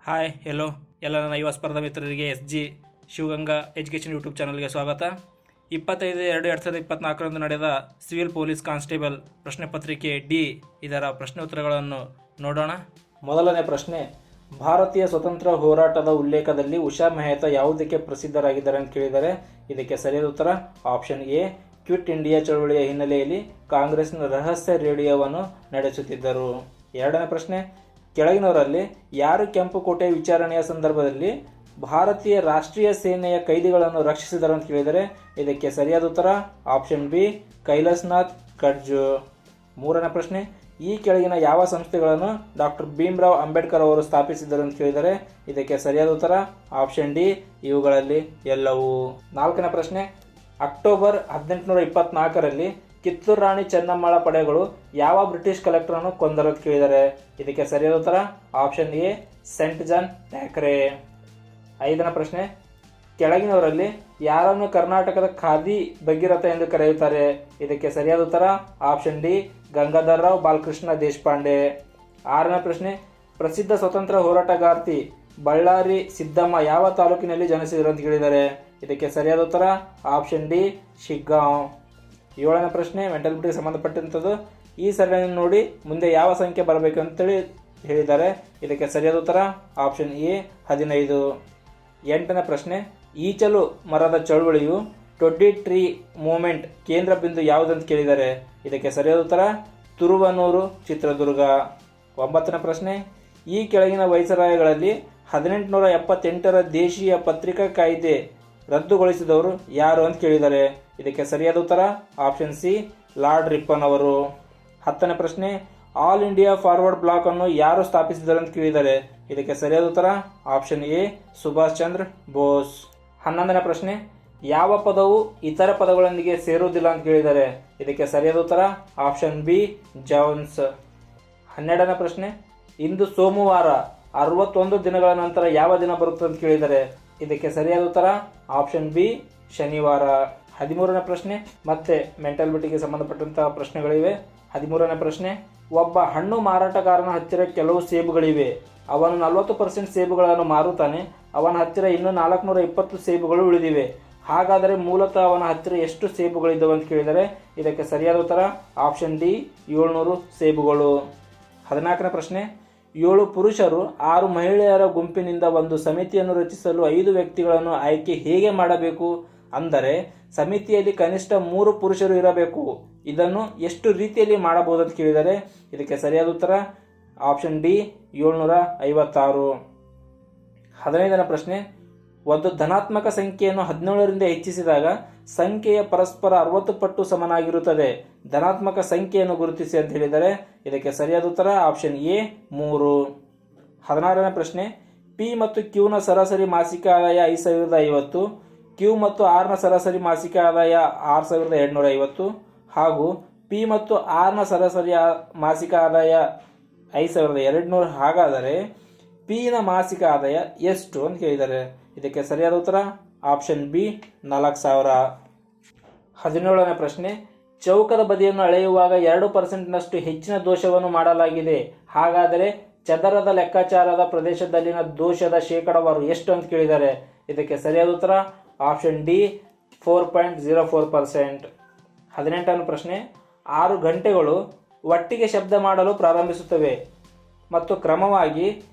Hi hello ಎಲ್ಲ ನನ್ನ ಯುವ ಸ್ಪರ್ಧಾ ಮಿತ್ರರಿಗೆ SG ಶಿವಗಂಗಾ ಎಜುಕೇಷನ್ ಯೂಟ್ಯೂಬ್ ಚಾನಲ್ಗೆ ಸ್ವಾಗತ. 25/2/2024 ನಡೆದ ಸಿವಿಲ್ ಪೊಲೀಸ್ ಕಾನ್ಸ್ಟೇಬಲ್ ಪ್ರಶ್ನೆ ಪತ್ರಿಕೆ ಡಿ ಇದರ ಪ್ರಶ್ನೆ ಉತ್ತರಗಳನ್ನು ನೋಡೋಣ. ಮೊದಲನೇ ಪ್ರಶ್ನೆ, ಭಾರತೀಯ ಸ್ವತಂತ್ರ ಹೋರಾಟದ ಉಲ್ಲೇಖದಲ್ಲಿ ಉಷಾ ಮೆಹ್ತಾ ಯಾವುದಕ್ಕೆ ಪ್ರಸಿದ್ಧರಾಗಿದ್ದಾರೆ ಅಂತ ಕೇಳಿದರೆ ಇದಕ್ಕೆ ಸರಿಯಾದ ಉತ್ತರ ಆಪ್ಷನ್ ಎ, ಕ್ವಿಟ್ ಇಂಡಿಯಾ ಚಳವಳಿಯ ಹಿನ್ನೆಲೆಯಲ್ಲಿ ಕಾಂಗ್ರೆಸ್ನ ರಹಸ್ಯ ರೇಡಿಯೋವನ್ನು ನಡೆಸುತ್ತಿದ್ದರು. ಎರಡನೇ ಪ್ರಶ್ನೆ, ಕೆಳಗಿನವರಲ್ಲಿ ಯಾರು ಕೆಂಪುಕೋಟೆ ವಿಚಾರಣೆಯ ಸಂದರ್ಭದಲ್ಲಿ ಭಾರತೀಯ ರಾಷ್ಟ್ರೀಯ ಸೇನೆಯ ಕೈದಿಗಳನ್ನು ರಕ್ಷಿಸಿದರು ಅಂತ ಕೇಳಿದರೆ ಇದಕ್ಕೆ ಸರಿಯಾದ ಉತ್ತರ ಆಪ್ಷನ್ ಬಿ, ಕೈಲಾಸನಾಥ್ ಕಟ್ಜು. ಮೂರನೇ ಪ್ರಶ್ನೆ, ಈ ಕೆಳಗಿನ ಯಾವ ಸಂಸ್ಥೆಗಳನ್ನು ಡಾಕ್ಟರ್ ಭೀಮ್ರಾವ್ ಅಂಬೇಡ್ಕರ್ ಅವರು ಸ್ಥಾಪಿಸಿದರು ಅಂತ ಕೇಳಿದರೆ ಇದಕ್ಕೆ ಸರಿಯಾದ ಉತ್ತರ ಆಪ್ಷನ್ ಡಿ, ಇವುಗಳಲ್ಲಿ ಎಲ್ಲವೂ. ನಾಲ್ಕನೇ ಪ್ರಶ್ನೆ, ಅಕ್ಟೋಬರ್ 1824ರಲ್ಲಿ ಕಿತ್ತೂರು ರಾಣಿ ಚೆನ್ನಮ್ಮಳ ಪಡೆಗಳು ಯಾವ ಬ್ರಿಟಿಷ್ ಕಲೆಕ್ಟರನ್ನು ಕೊಂದರು ಅಂತ ಕೇಳಿದರೆ ಇದಕ್ಕೆ ಸರಿಯಾದ ಉತ್ತರ option A, scent John Thackeray. ಐದನೇ ಪ್ರಶ್ನೆ, ಕೆಳಗಿನವರಲ್ಲಿ ಯಾರನ್ನು ಕರ್ನಾಟಕದ ಖಾದಿ ಭಗೀರಥ ಎಂದು ಕರೆಯುತ್ತಾರೆ ಇದಕ್ಕೆ ಸರಿಯಾದ ಉತ್ತರ ಆಪ್ಷನ್ ಡಿ, ಗಂಗಾಧರ ರಾವ್ ಬಾಲಕೃಷ್ಣ ದೇಶಪಾಂಡೆ. ಆರನೇ ಪ್ರಶ್ನೆ, ಪ್ರಸಿದ್ಧ ಸ್ವತಂತ್ರ ಹೋರಾಟಗಾರ್ತಿ ಬಳ್ಳಾರಿ ಸಿದ್ದಮ್ಮ ಯಾವ ತಾಲೂಕಿನಲ್ಲಿ ಜನಿಸಿದರು ಅಂತ ಕೇಳಿದ್ದಾರೆ ಇದಕ್ಕೆ ಸರಿಯಾದ ಉತ್ತರ ಆಪ್ಷನ್ ಡಿ, ಶಿಗ್ಗಾಂವ್. ಏಳನೇ ಪ್ರಶ್ನೆ, ಮೆಂಟಾಲಿಟಿಗೆ ಸಂಬಂಧಪಟ್ಟಂಥದ್ದು. ಈ ಸರಣಿಯನ್ನು ನೋಡಿ ಮುಂದೆ ಯಾವ ಸಂಖ್ಯೆ ಬರಬೇಕು ಅಂತೇಳಿ ಹೇಳಿದ್ದಾರೆ ಇದಕ್ಕೆ ಸರಿಯಾದ ಉತ್ತರ ಆಪ್ಷನ್ ಎ, 15. ಎಂಟನೇ ಪ್ರಶ್ನೆ, ಈಚಲು ಮರದ ಚಳುವಳಿಯು ಟೊಡ್ಡಿ ಟ್ರೀ ಮೂವ್ಮೆಂಟ್ ಕೇಂದ್ರ ಬಿಂದು ಯಾವುದಂತ ಕೇಳಿದ್ದಾರೆ ಇದಕ್ಕೆ ಸರಿಯಾದ ಉತ್ತರ ತುರುವನೂರು, ಚಿತ್ರದುರ್ಗ. ಒಂಬತ್ತನೇ ಪ್ರಶ್ನೆ, ಈ ಕೆಳಗಿನ ವೈಸರಾಯಗಳಲ್ಲಿ 1878ರ ದೇಶೀಯ ಪತ್ರಿಕಾ ಕಾಯ್ದೆ ರದ್ದುಗೊಳಿಸಿದವರು ಯಾರು ಅಂತ ಕೇಳಿದ್ದಾರೆ ಇದಕ್ಕೆ ಸರಿಯಾದ ಉತ್ತರ ಆಪ್ಷನ್ ಸಿ, ಲಾರ್ಡ್ ರಿಪ್ಪನ್ ಅವರು. ಹತ್ತನೇ ಪ್ರಶ್ನೆ, ಆಲ್ ಇಂಡಿಯಾ ಫಾರ್ವರ್ಡ್ ಬ್ಲಾಕ್ ಅನ್ನು ಯಾರು ಸ್ಥಾಪಿಸಿದರು ಅಂತ ಕೇಳಿದ್ದಾರೆ ಇದಕ್ಕೆ ಸರಿಯಾದ ಉತ್ತರ ಆಪ್ಷನ್ ಎ, ಸುಭಾಷ್ ಚಂದ್ರ ಬೋಸ್. 11ನೇ ಪ್ರಶ್ನೆ, ಯಾವ ಪದವು ಇತರ ಪದಗಳೊಂದಿಗೆ ಸೇರುವುದಿಲ್ಲ ಅಂತ ಕೇಳಿದ್ದಾರೆ ಇದಕ್ಕೆ ಸರಿಯಾದ ಉತ್ತರ ಆಪ್ಷನ್ ಬಿ, ಜೌನ್ಸ್. 12ನೇ ಪ್ರಶ್ನೆ, ಇಂದು ಸೋಮವಾರ 61 ದಿನಗಳ ನಂತರ ಯಾವ ದಿನ ಬರುತ್ತದೆ ಅಂತ ಕೇಳಿದ್ದಾರೆ ಇದಕ್ಕೆ ಸರಿಯಾದ ಉತ್ತರ ಆಪ್ಷನ್ ಬಿ, ಶನಿವಾರ. 13ನೇ ಪ್ರಶ್ನೆ ಮತ್ತೆ ಮೆಂಟಾಲಿಟಿಗೆ ಸಂಬಂಧಪಟ್ಟಂತಹ ಪ್ರಶ್ನೆಗಳಿವೆ. 13ನೇ ಪ್ರಶ್ನೆ, ಒಬ್ಬ ಹಣ್ಣು ಮಾರಾಟಗಾರನ ಹತ್ತಿರ ಕೆಲವು ಸೇಬುಗಳಿವೆ, ಅವನು 40% ಸೇಬುಗಳನ್ನು ಮಾರುತ್ತಾನೆ, ಅವನ ಹತ್ತಿರ ಇನ್ನೂ 420 ಸೇಬುಗಳು ಉಳಿದಿವೆ, ಹಾಗಾದರೆ ಮೂಲತಃ ಅವನ ಹತ್ತಿರ ಎಷ್ಟು ಸೇಬುಗಳಿದ್ದವು ಅಂತ ಕೇಳಿದರೆ ಇದಕ್ಕೆ ಸರಿಯಾದ ಉತ್ತರ ಆಪ್ಷನ್ ಡಿ, 700 ಸೇಬುಗಳು. 14ನೇ ಪ್ರಶ್ನೆ, 7 ಪುರುಷರು 6 ಮಹಿಳೆಯರ ಗುಂಪಿನಿಂದ ಒಂದು ಸಮಿತಿಯನ್ನು ರಚಿಸಲು 5 ವ್ಯಕ್ತಿಗಳನ್ನು ಆಯ್ಕೆ ಹೇಗೆ ಮಾಡಬೇಕು ಅಂದರೆ ಸಮಿತಿಯಲ್ಲಿ ಕನಿಷ್ಠ 3 ಪುರುಷರು ಇರಬೇಕು, ಇದನ್ನು ಎಷ್ಟು ರೀತಿಯಲ್ಲಿ ಮಾಡಬಹುದು ಅಂತ ಕೇಳಿದರೆ ಇದಕ್ಕೆ ಸರಿಯಾದ ಉತ್ತರ ಆಪ್ಷನ್ ಡಿ, 756. 15ನೇ ಪ್ರಶ್ನೆ, ಒಂದು ಧನಾತ್ಮಕ ಸಂಖ್ಯೆಯನ್ನು 17ರಿಂದ ಹೆಚ್ಚಿಸಿದಾಗ ಸಂಖ್ಯೆಯ ಪರಸ್ಪರ 60 ಪಟ್ಟು ಸಮನಾಗಿರುತ್ತದೆ, ಧನಾತ್ಮಕ ಸಂಖ್ಯೆಯನ್ನು ಗುರುತಿಸಿ ಅಂತ ಹೇಳಿದರೆ ಇದಕ್ಕೆ ಸರಿಯಾದ ಉತ್ತರ ಆಪ್ಷನ್ ಎ, 3. 16ನೇ ಪ್ರಶ್ನೆ, ಪಿ ಮತ್ತು ಕ್ಯೂನ ಸರಾಸರಿ ಮಾಸಿಕ ಆದಾಯ 5050, ಕ್ಯೂ ಮತ್ತು ಆರ್ನ ಸರಾಸರಿ ಮಾಸಿಕ ಆದಾಯ 6250 ಹಾಗೂ ಪಿ ಮತ್ತು ಆರ್ನ ಸರಾಸರಿ ಮಾಸಿಕ ಆದಾಯ 5200, ಹಾಗಾದರೆ ಪಿನ ಮಾಸಿಕ ಆದಾಯ ಎಷ್ಟು ಅಂತ ಕೇಳಿದ್ದಾರೆ ಇದಕ್ಕೆ ಸರಿಯಾದ ಉತ್ತರ ಆಪ್ಷನ್ ಬಿ, 4000. 17ನೇ ಪ್ರಶ್ನೆ, ಚೌಕದ ಬದಿಯನ್ನು ಅಳೆಯುವಾಗ 2%ನಷ್ಟು ಹೆಚ್ಚಿನ ದೋಷವನ್ನು ಮಾಡಲಾಗಿದೆ, ಹಾಗಾದರೆ ಚದರದ ಲೆಕ್ಕಾಚಾರದ ಪ್ರದೇಶದಲ್ಲಿನ ದೋಷದ ಶೇಕಡಾವಾರು ಎಷ್ಟು ಅಂತ ಕೇಳಿದ್ದಾರೆ ಇದಕ್ಕೆ ಸರಿಯಾದ ಉತ್ತರ ಆಪ್ಷನ್ ಡಿ, 4.04%. 18ನೇ ಪ್ರಶ್ನೆ, 6 ಗಂಟೆಗಳು ಒಟ್ಟಿಗೆ ಶಬ್ದ ಮಾಡಲು ಪ್ರಾರಂಭಿಸುತ್ತವೆ ಮತ್ತು ಕ್ರಮವಾಗಿ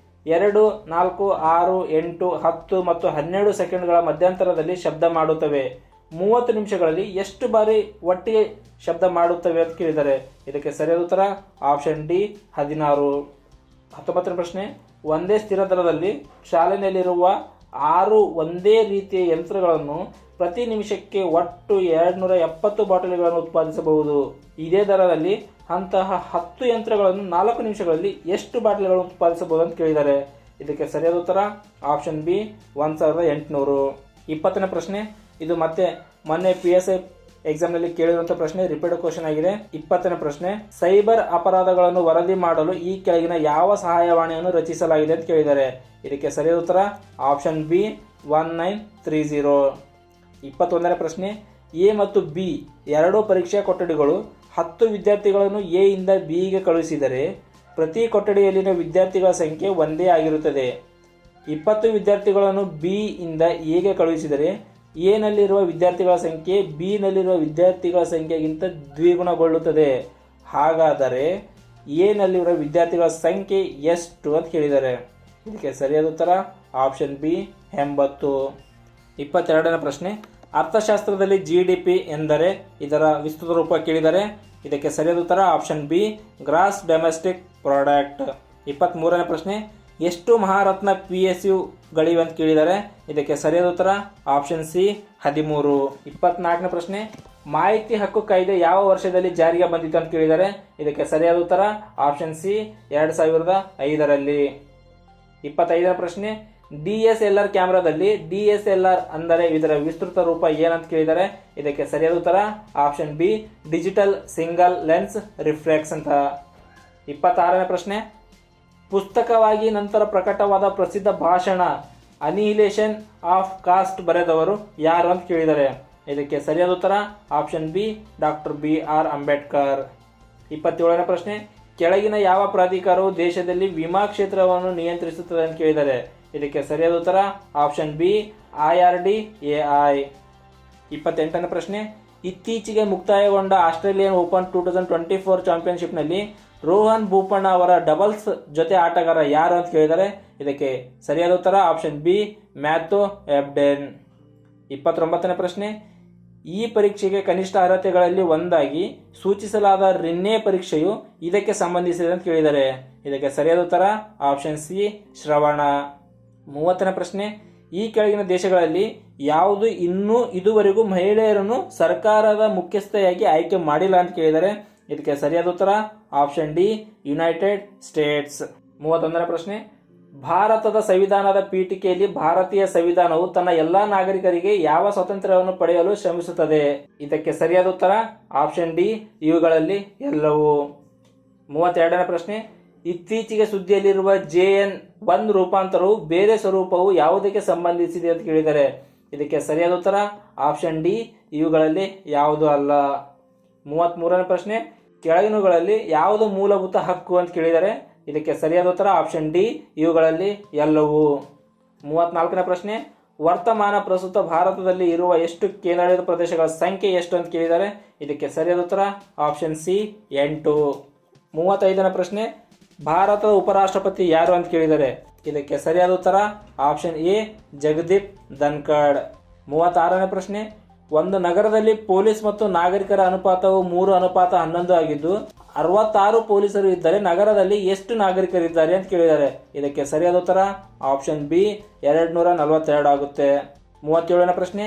2, 4, 6, 8, 10 ಮತ್ತು 12 ಸೆಕೆಂಡ್ಗಳ ಮಧ್ಯಂತರದಲ್ಲಿ ಶಬ್ದ ಮಾಡುತ್ತವೆ, 30 ನಿಮಿಷಗಳಲ್ಲಿ ಎಷ್ಟು ಬಾರಿ ಒಟ್ಟಿಗೆ ಶಬ್ದ ಮಾಡುತ್ತವೆ ಅಂತ ಕೇಳಿದ್ದಾರೆ ಇದಕ್ಕೆ ಸರಿಯಾದ ಉತ್ತರ ಆಪ್ಷನ್ ಡಿ, 16. 19ನೇ ಪ್ರಶ್ನೆ, ಒಂದೇ ಸ್ಥಿರ ದರದಲ್ಲಿ ಶಾಲೆಯಲ್ಲಿರುವ 6 ಒಂದೇ ರೀತಿಯ ಯಂತ್ರಗಳನ್ನು ಪ್ರತಿ ನಿಮಿಷಕ್ಕೆ ಒಟ್ಟು 270 ಬಾಟಲಿಗಳನ್ನು ಉತ್ಪಾದಿಸಬಹುದು, ಇದೇ ದರದಲ್ಲಿ ಅಂತಹ 10 ಯಂತ್ರಗಳನ್ನು 4 ನಿಮಿಷಗಳಲ್ಲಿ ಎಷ್ಟು ಬಾಟಲಿಗಳನ್ನು ಉತ್ಪಾದಿಸಬಹುದು ಅಂತ ಕೇಳಿದ್ದಾರೆ ಇದಕ್ಕೆ ಸರಿಯಾದ ಉತ್ತರ ಆಪ್ಷನ್ ಬಿ, 1800. 20ನೇ ಪ್ರಶ್ನೆ, ಇದು ಮತ್ತೆ ಮೊನ್ನೆ PSI ಎಕ್ಸಾಮ್ನಲ್ಲಿ ಕೇಳಿರುವಂತಹ ಪ್ರಶ್ನೆ, ರಿಪೀಟ್ ಕ್ವಶನ್ ಆಗಿದೆ. 20ನೇ ಪ್ರಶ್ನೆ, ಸೈಬರ್ ಅಪರಾಧಗಳನ್ನು ವರದಿ ಮಾಡಲು ಈ ಕೆಳಗಿನ ಯಾವ ಸಹಾಯವಾಣಿಯನ್ನು ರಚಿಸಲಾಗಿದೆ ಅಂತ ಕೇಳಿದ್ದಾರೆ ಇದಕ್ಕೆ ಸರಿಯಾದ ಉತ್ತರ ಆಪ್ಷನ್ ಬಿ, 1930. 21ನೇ ಪ್ರಶ್ನೆ, ಎ ಮತ್ತು ಬಿ ಎರಡೂ ಪರೀಕ್ಷಾ ಕೊಠಡಿಗಳು 10 ವಿದ್ಯಾರ್ಥಿಗಳನ್ನು ಎ ಇಂದ ಬಿಗೆ ಕಳುಹಿಸಿದರೆ ಪ್ರತಿ ಕೊಠಡಿಯಲ್ಲಿನ ವಿದ್ಯಾರ್ಥಿಗಳ ಸಂಖ್ಯೆ ಒಂದೇ ಆಗಿರುತ್ತದೆ, 20 ವಿದ್ಯಾರ್ಥಿಗಳನ್ನು ಬಿ ಇಂದ ಎಗೆ ಕಳುಹಿಸಿದರೆ ಎ ನಲ್ಲಿರುವ ವಿದ್ಯಾರ್ಥಿಗಳ ಸಂಖ್ಯೆ ಬಿ ನಲ್ಲಿರುವ ವಿದ್ಯಾರ್ಥಿಗಳ ಸಂಖ್ಯೆಗಿಂತ ದ್ವಿಗುಣಗೊಳ್ಳುತ್ತದೆ. ಹಾಗಾದರೆ ಎ ನಲ್ಲಿರುವ ವಿದ್ಯಾರ್ಥಿಗಳ ಸಂಖ್ಯೆ ಎಷ್ಟು ಅಂತ ಕೇಳಿದ್ದಾರೆ. ಇದಕ್ಕೆ ಸರಿಯಾದ ಉತ್ತರ ಆಪ್ಷನ್ ಬಿ 80. 22ನೇ ಪ್ರಶ್ನೆ, ಅರ್ಥಶಾಸ್ತ್ರದಲ್ಲಿ GDP ಎಂದರೆ ಇದರ ವಿಸ್ತೃತ ರೂಪ ಕೇಳಿದರೆ. ಇದಕ್ಕೆ ಸರಿಯಾದ ಉತ್ತರ option B gross domestic product. 23ನೇ ಪ್ರಶ್ನೆ, ಎಷ್ಟು ಮಹಾರತ್ನ PSUಗಳಿವೆ ಅಂತ ಕೇಳಿದ್ದಾರೆ. ಇದಕ್ಕೆ ಸರಿಯಾದ ಉತ್ತರ ಆಪ್ಷನ್ ಸಿ 13. 24ನೇ ಪ್ರಶ್ನೆ, ಮಾಹಿತಿ ಹಕ್ಕು ಕಾಯ್ದೆ ಯಾವ ವರ್ಷದಲ್ಲಿ ಜಾರಿಗೆ ಬಂದಿತ್ತು ಅಂತ ಕೇಳಿದ್ದಾರೆ. ಇದಕ್ಕೆ ಸರಿಯಾದ ಉತ್ತರ ಆಪ್ಷನ್ ಸಿ 2005ರಲ್ಲಿ. 25ನೇ ಪ್ರಶ್ನೆ, DSLR ಕ್ಯಾಮೆರಾದಲ್ಲಿ DSLR ಅಂದರೆ ಇದರ ವಿಸ್ತೃತ ರೂಪ ಏನಂತ ಕೇಳಿದ್ದಾರೆ. ಇದಕ್ಕೆ ಸರಿಯಾದ ಉತ್ತರ option B digital single lens reflex ಅಂತ. 26ನೇ ಪ್ರಶ್ನೆ, ಪುಸ್ತಕವಾಗಿ ನಂತರ ಪ್ರಕಟವಾದ ಪ್ರಸಿದ್ಧ ಭಾಷಣ ಅನಿಹಿಲೇಷನ್ ಆಫ್ ಕಾಸ್ಟ್ ಬರೆದವರು ಯಾರು ಅಂತ ಕೇಳಿದ್ದಾರೆ. ಇದಕ್ಕೆ ಸರಿಯಾದ ಉತ್ತರ option B doctor BR Ambedkar. 27ನೇ ಪ್ರಶ್ನೆ, ಕೆಳಗಿನ ಯಾವ ಪ್ರಾಧಿಕಾರವು ದೇಶದಲ್ಲಿ ವಿಮಾ ಕ್ಷೇತ್ರವನ್ನು ನಿಯಂತ್ರಿಸುತ್ತದೆ ಅಂತ ಕೇಳಿದ್ದಾರೆ. ಇದಕ್ಕೆ ಸರಿಯಾದ ಉತ್ತರ ಆಪ್ಷನ್ ಬಿ IRDAI. 28ನೇ ಪ್ರಶ್ನೆ, ಇತ್ತೀಚೆಗೆ ಮುಕ್ತಾಯಗೊಂಡ ಆಸ್ಟ್ರೇಲಿಯನ್ ಓಪನ್ 2024 ಚಾಂಪಿಯನ್ಶಿಪ್ನಲ್ಲಿ ರೋಹನ್ ಬೋಪಣ್ಣ ಅವರ ಡಬಲ್ಸ್ ಜೊತೆ ಆಟಗಾರ ಯಾರು ಅಂತ ಕೇಳಿದ್ದಾರೆ. ಇದಕ್ಕೆ ಸರಿಯಾದ ಉತ್ತರ ಆಪ್ಷನ್ ಬಿ ಮ್ಯಾಥ್ಯೂ ಎಬ್ಡೆನ್. 29ನೇ ಪ್ರಶ್ನೆ, ಈ ಪರೀಕ್ಷೆಗೆ ಕನಿಷ್ಠ ಅರ್ಹತೆಗಳಲ್ಲಿ ಒಂದಾಗಿ ಸೂಚಿಸಲಾದ ರಿನ್ನೆ ಪರೀಕ್ಷೆಯು ಇದಕ್ಕೆ ಸಂಬಂಧಿಸಿದೆ ಅಂತ ಕೇಳಿದ್ದಾರೆ. ಇದಕ್ಕೆ ಸರಿಯಾದ ಉತ್ತರ ಆಪ್ಷನ್ ಸಿ ಶ್ರವಣ. 30ನೇ ಪ್ರಶ್ನೆ, ಈ ಕೆಳಗಿನ ದೇಶಗಳಲ್ಲಿ ಯಾವುದು ಇನ್ನೂ ಇದುವರೆಗೂ ಮಹಿಳೆಯರನ್ನು ಸರ್ಕಾರದ ಮುಖ್ಯಸ್ಥೆಯಾಗಿ ಆಯ್ಕೆ ಮಾಡಿಲ್ಲ ಅಂತ ಕೇಳಿದ್ದಾರೆ. ಇದಕ್ಕೆ ಸರಿಯಾದ ಉತ್ತರ ಆಪ್ಷನ್ ಡಿ ಯುನೈಟೆಡ್ ಸ್ಟೇಟ್ಸ್. 31ನೇ ಪ್ರಶ್ನೆ, ಭಾರತದ ಸಂವಿಧಾನದ ಪೀಠಿಕೆಯಲ್ಲಿ ಭಾರತೀಯ ಸಂವಿಧಾನವು ತನ್ನ ಎಲ್ಲಾ ನಾಗರಿಕರಿಗೆ ಯಾವ ಸ್ವಾತಂತ್ರ್ಯವನ್ನು ಪಡೆಯಲು ಶ್ರಮಿಸುತ್ತದೆ. ಇದಕ್ಕೆ ಸರಿಯಾದ ಉತ್ತರ ಆಪ್ಷನ್ ಡಿ ಇವುಗಳಲ್ಲಿ ಎಲ್ಲವೂ. 32ನೇ ಪ್ರಶ್ನೆ, ಇತ್ತೀಚೆಗೆ ಸುದ್ದಿಯಲ್ಲಿರುವ JN1 ರೂಪಾಂತರವು ಬೇರೆ ಸ್ವರೂಪವು ಯಾವುದಕ್ಕೆ ಸಂಬಂಧಿಸಿದೆ ಅಂತ ಕೇಳಿದ್ದಾರೆ. ಇದಕ್ಕೆ ಸರಿಯಾದ ಉತ್ತರ ಆಪ್ಷನ್ ಡಿ ಇವುಗಳಲ್ಲಿ ಯಾವುದೂ ಅಲ್ಲ. 33ನೇ ಪ್ರಶ್ನೆ, ಕೆಳಗಿನವುಗಳಲ್ಲಿ ಯಾವುದು ಮೂಲಭೂತ ಹಕ್ಕು ಅಂತ ಕೇಳಿದ್ದಾರೆ. ಇದಕ್ಕೆ ಸರಿಯಾದ ಉತ್ತರ ಆಪ್ಷನ್ ಡಿ ಇವುಗಳಲ್ಲಿ ಎಲ್ಲವೂ. 34ನೇ ಪ್ರಶ್ನೆ, ವರ್ತಮಾನ ಪ್ರಸ್ತುತ ಭಾರತದಲ್ಲಿ ಇರುವ ಎಷ್ಟು ಕೇಂದ್ರಾಡಳಿತ ಪ್ರದೇಶಗಳ ಸಂಖ್ಯೆ ಎಷ್ಟು ಅಂತ ಕೇಳಿದ್ದಾರೆ. ಇದಕ್ಕೆ ಸರಿಯಾದ ಉತ್ತರ ಆಪ್ಷನ್ ಸಿ 8. 35ನೇ ಪ್ರಶ್ನೆ, ಭಾರತದ ಉಪರಾಷ್ಟ್ರಪತಿ ಯಾರು ಅಂತ ಕೇಳಿದ್ದಾರೆ. ಇದಕ್ಕೆ ಸರಿಯಾದ ಉತ್ತರ ಆಪ್ಷನ್ ಎ ಜಗದೀಪ್ ಧನ್ಕಡ್. 36ನೇ ಪ್ರಶ್ನೆ, ಒಂದು ನಗರದಲ್ಲಿ ಪೊಲೀಸ್ ಮತ್ತು ನಾಗರಿಕರ ಅನುಪಾತವು 3:11 ಆಗಿದ್ದು 66 ಪೊಲೀಸರು ಇದ್ದರೆ ನಗರದಲ್ಲಿ ಎಷ್ಟು ನಾಗರಿಕರಿದ್ದಾರೆ ಅಂತ ಕೇಳಿದ್ದಾರೆ. ಇದಕ್ಕೆ ಸರಿಯಾದ ಉತ್ತರ ಆಪ್ಷನ್ ಬಿ 242 ಆಗುತ್ತೆ. 37ನೇ ಪ್ರಶ್ನೆ,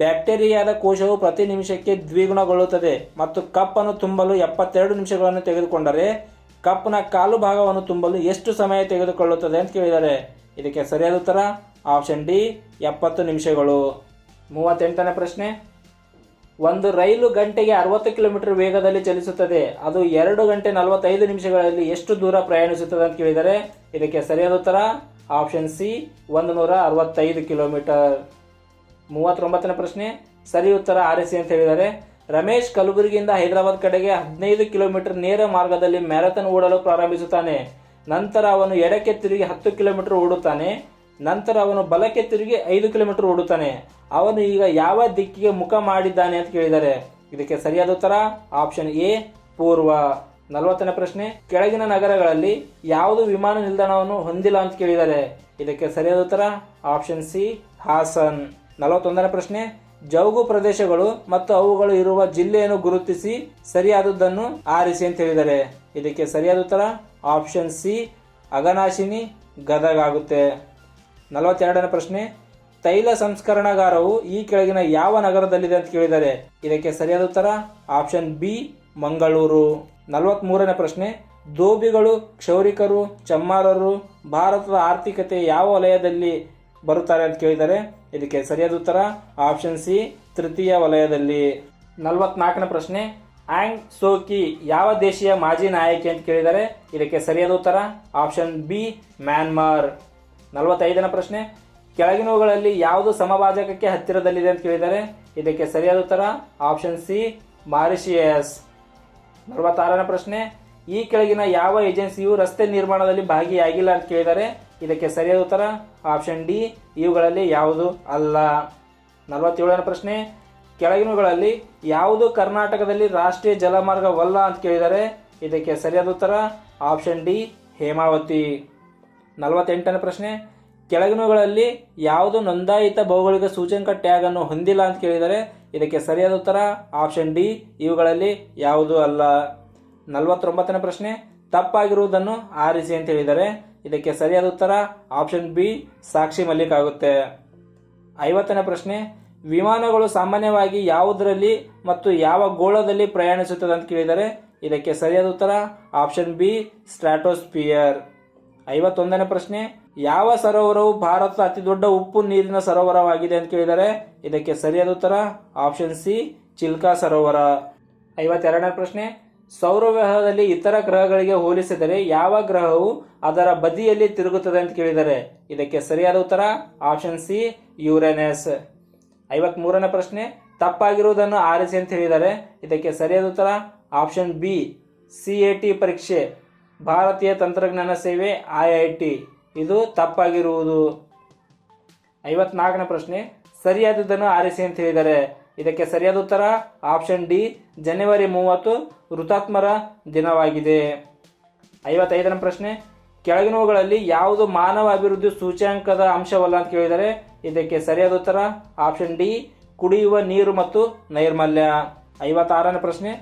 ಬ್ಯಾಕ್ಟೀರಿಯಾದ ಕೋಶವು ಪ್ರತಿ ನಿಮಿಷಕ್ಕೆ ದ್ವಿಗುಣಗೊಳ್ಳುತ್ತದೆ ಮತ್ತು ಕಪ್ಪನ್ನು ತುಂಬಲು 72 ನಿಮಿಷಗಳನ್ನು ತೆಗೆದುಕೊಂಡರೆ ಕಪ್ನ ಕಾಲು ಭಾಗವನ್ನು ತುಂಬಲು ಎಷ್ಟು ಸಮಯ ತೆಗೆದುಕೊಳ್ಳುತ್ತದೆ ಅಂತ ಕೇಳಿದ್ದಾರೆ. ಇದಕ್ಕೆ ಸರಿಯಾದ ಉತ್ತರ ಆಪ್ಷನ್ ಡಿ 70 ನಿಮಿಷಗಳು. 38ನೇ ಪ್ರಶ್ನೆ, ಒಂದು ರೈಲು ಗಂಟೆಗೆ 60 ಕಿಲೋಮೀಟರ್ ವೇಗದಲ್ಲಿ ಚಲಿಸುತ್ತದೆ. ಅದು 2 ಗಂಟೆ 45 ನಿಮಿಷಗಳಲ್ಲಿ ಎಷ್ಟು ದೂರ ಪ್ರಯಾಣಿಸುತ್ತದೆ ಅಂತ ಕೇಳಿದರೆ. ಇದಕ್ಕೆ ಸರಿಯಾದ ಉತ್ತರ ಆಪ್ಷನ್ ಸಿ 165 ಕಿಲೋಮೀಟರ್. 39ನೇ ಪ್ರಶ್ನೆ, ಸರಿ ಉತ್ತರ ಆರಿಸಿ ಅಂತ ಹೇಳಿದ್ದಾರೆ. ರಮೇಶ್ ಕಲಬುರಗಿಯಿಂದ ಹೈದರಾಬಾದ್ ಕಡೆಗೆ 15 ಕಿಲೋಮೀಟರ್ ನೇರ ಮಾರ್ಗದಲ್ಲಿ ಮ್ಯಾರಥಾನ್ ಓಡಲು ಪ್ರಾರಂಭಿಸುತ್ತಾನೆ. ನಂತರ ಅವನು ಎಡಕ್ಕೆ ತಿರುಗಿ 10 ಕಿಲೋಮೀಟರ್ ಓಡುತ್ತಾನೆ. ನಂತರ ಅವನು ಬಲಕ್ಕೆ ತಿರುಗಿ 5 ಕಿಲೋಮೀಟರ್ ಓಡುತ್ತಾನೆ. ಅವನು ಈಗ ಯಾವ ದಿಕ್ಕಿಗೆ ಮುಖ ಮಾಡಿದ್ದಾನೆ ಅಂತ ಕೇಳಿದ್ದಾರೆ. ಇದಕ್ಕೆ ಸರಿಯಾದ ಉತ್ತರ ಆಪ್ಷನ್ ಎ ಪೂರ್ವ. 40ನೇ ಪ್ರಶ್ನೆ, ಕೆಳಗಿನ ನಗರಗಳಲ್ಲಿ ಯಾವುದು ವಿಮಾನ ನಿಲ್ದಾಣವನ್ನು ಹೊಂದಿಲ್ಲ ಅಂತ ಕೇಳಿದ್ದಾರೆ. ಇದಕ್ಕೆ ಸರಿಯಾದ ಉತ್ತರ ಆಪ್ಷನ್ ಸಿ ಹಾಸನ್. 41ನೇ ಪ್ರಶ್ನೆ, ಜೌಗು ಪ್ರದೇಶಗಳು ಮತ್ತು ಅವುಗಳು ಇರುವ ಜಿಲ್ಲೆಯನ್ನು ಗುರುತಿಸಿ ಸರಿಯಾದದ್ದನ್ನು ಆರಿಸಿ ಅಂತ ಹೇಳಿದ್ದಾರೆ. ಇದಕ್ಕೆ ಸರಿಯಾದ ಉತ್ತರ ಆಪ್ಷನ್ ಸಿ ಅಘನಾಶಿನಿ ಗದಗ ಆಗುತ್ತೆ. 42ನೇ ಪ್ರಶ್ನೆ, ತೈಲ ಸಂಸ್ಕರಣಾಗಾರವು ಈ ಕೆಳಗಿನ ಯಾವ ನಗರದಲ್ಲಿದೆ ಅಂತ ಕೇಳಿದ್ದಾರೆ. ಇದಕ್ಕೆ ಸರಿಯಾದ ಉತ್ತರ ಆಪ್ಷನ್ ಬಿ ಮಂಗಳೂರು. 43ನೇ ಪ್ರಶ್ನೆ, ಧೋಬಿಗಳು, ಕ್ಷೌರಿಕರು, ಚಮ್ಮಾರರು ಭಾರತದ ಆರ್ಥಿಕತೆ ಯಾವ ವಲಯದಲ್ಲಿ ಬರುತ್ತಾರೆ ಅಂತ ಕೇಳಿದ್ದಾರೆ. ಇದಕ್ಕೆ ಸರಿಯಾದ ಉತ್ತರ ಆಪ್ಷನ್ ಸಿ ತೃತೀಯ ವಲಯದಲ್ಲಿ. 44ನೇ ಪ್ರಶ್ನೆ, ಆಂಗ್ ಸೋಕಿ ಯಾವ ದೇಶೀಯ ಮಾಜಿ ನಾಯಕಿ ಅಂತ ಕೇಳಿದ್ದಾರೆ. ಇದಕ್ಕೆ ಸರಿಯಾದ ಉತ್ತರ ಆಪ್ಷನ್ ಬಿ ಮ್ಯಾನ್ಮಾರ್. 45ನೇ ಪ್ರಶ್ನೆ, ಕೆಳಗಿನವುಗಳಲ್ಲಿ ಯಾವುದು ಸಮಭಾಜಕಕ್ಕೆ ಹತ್ತಿರದಲ್ಲಿದೆ ಅಂತ ಕೇಳಿದ್ದಾರೆ. ಇದಕ್ಕೆ ಸರಿಯಾದ ಉತ್ತರ ಆಪ್ಷನ್ ಸಿ ಮಾರಿಷಿಯಸ್. 46ನೇ ಪ್ರಶ್ನೆ, ಈ ಕೆಳಗಿನ ಯಾವ ಏಜೆನ್ಸಿಯು ರಸ್ತೆ ನಿರ್ಮಾಣದಲ್ಲಿ ಭಾಗಿಯಾಗಿಲ್ಲ ಅಂತ ಕೇಳಿದ್ದಾರೆ. ಇದಕ್ಕೆ ಸರಿಯಾದ ಉತ್ತರ ಆಪ್ಷನ್ ಡಿ ಇವುಗಳಲ್ಲಿ ಯಾವುದು ಅಲ್ಲ. 47ನೇ ಪ್ರಶ್ನೆ, ಕೆಳಗಿನವುಗಳಲ್ಲಿ ಯಾವುದು ಕರ್ನಾಟಕದಲ್ಲಿ ರಾಷ್ಟ್ರೀಯ ಜಲಮಾರ್ಗವಲ್ಲ ಅಂತ ಕೇಳಿದರೆ ಇದಕ್ಕೆ ಸರಿಯಾದ ಉತ್ತರ ಆಪ್ಷನ್ ಡಿ ಹೇಮಾವತಿ. 48ನೇ ಪ್ರಶ್ನೆ, ಕೆಳಗಿನವುಗಳಲ್ಲಿ ಯಾವುದು ನೋಂದಾಯಿತ ಭೌಗೋಳಿಕ ಸೂಚ್ಯಂಕ ಟ್ಯಾಗ್ ಅನ್ನು ಹೊಂದಿಲ್ಲ ಅಂತ ಕೇಳಿದರೆ ಇದಕ್ಕೆ ಸರಿಯಾದ ಉತ್ತರ ಆಪ್ಷನ್ ಡಿ ಇವುಗಳಲ್ಲಿ ಯಾವುದು ಅಲ್ಲ. 49ನೇ ಪ್ರಶ್ನೆ, ತಪ್ಪಾಗಿರುವುದನ್ನು ಆರಿಸಿ ಅಂತ ಹೇಳಿದರೆ ಇದಕ್ಕೆ ಸರಿಯಾದ ಉತ್ತರ ಆಪ್ಷನ್ ಬಿ ಸಾಕ್ಷಿ ಮಲ್ಲಿಕ್ ಆಗುತ್ತೆ. 50ನೇ ಪ್ರಶ್ನೆ, ವಿಮಾನಗಳು ಸಾಮಾನ್ಯವಾಗಿ ಯಾವುದರಲ್ಲಿ ಮತ್ತು ಯಾವ ಗೋಳದಲ್ಲಿ ಪ್ರಯಾಣಿಸುತ್ತದೆ ಅಂತ ಕೇಳಿದರೆ ಇದಕ್ಕೆ ಸರಿಯಾದ ಉತ್ತರ ಆಪ್ಷನ್ ಬಿ ಸ್ಟ್ರಾಟೋಸ್ಪಿಯರ್. 51ನೇ ಪ್ರಶ್ನೆ, ಯಾವ ಸರೋವರವು ಭಾರತದ ಅತಿ ದೊಡ್ಡ ಉಪ್ಪು ನೀರಿನ ಸರೋವರವಾಗಿದೆ ಅಂತ ಕೇಳಿದರೆ ಇದಕ್ಕೆ ಸರಿಯಾದ ಉತ್ತರ ಆಪ್ಷನ್ ಸಿ ಚಿಲ್ಕಾ ಸರೋವರ. 52ನೇ ಪ್ರಶ್ನೆ, ಸೌರವ್ಯೂಹದಲ್ಲಿ ಇತರ ಗ್ರಹಗಳಿಗೆ ಹೋಲಿಸಿದರೆ ಯಾವ ಗ್ರಹವು ಅದರ ಬದಿಯಲ್ಲಿ ತಿರುಗುತ್ತದೆ ಅಂತ ಕೇಳಿದರೆ ಇದಕ್ಕೆ ಸರಿಯಾದ ಉತ್ತರ ಆಪ್ಷನ್ ಸಿ ಯುರೇನಸ್. 53ನೇ ಪ್ರಶ್ನೆ, ತಪ್ಪಾಗಿರುವುದನ್ನು ಆರಿಸಿ ಅಂತ ಹೇಳಿದರೆ ಇದಕ್ಕೆ ಸರಿಯಾದ ಉತ್ತರ ಆಪ್ಷನ್ ಬಿ CAT ಪರೀಕ್ಷೆ, ಭಾರತೀಯ ತಂತ್ರಜ್ಞಾನ ಸೇವೆ IIT, ಇದು ತಪ್ಪಾಗಿರುವುದು. 54ನೇ ಪ್ರಶ್ನೆ, ಸರಿಯಾದದನ್ನು ಆರಿಸಿ ಅಂತ ಹೇಳಿದರೆ ಇದಕ್ಕೆ ಸರಿಯಾದ ಉತ್ತರ ಆಪ್ಷನ್ ಡಿ ಜನವರಿ 30 ಹುತಾತ್ಮರ ದಿನವಾಗಿದೆ. 55ನೇ ಪ್ರಶ್ನೆ, ಕೆಳಗಿನವುಗಳಲ್ಲಿ ಯಾವುದು ಮಾನವ ಅಭಿವೃದ್ಧಿ ಸೂಚ್ಯಂಕದ ಅಂಶವಲ್ಲ ಅಂತ ಕೇಳಿದರೆ ಇದಕ್ಕೆ ಸರಿಯಾದ ಉತ್ತರ ಆಪ್ಷನ್ ಡಿ ಕುಡಿಯುವ ನೀರು ಮತ್ತು ನೈರ್ಮಲ್ಯ. 56ನೇ ಪ್ರಶ್ನೆ,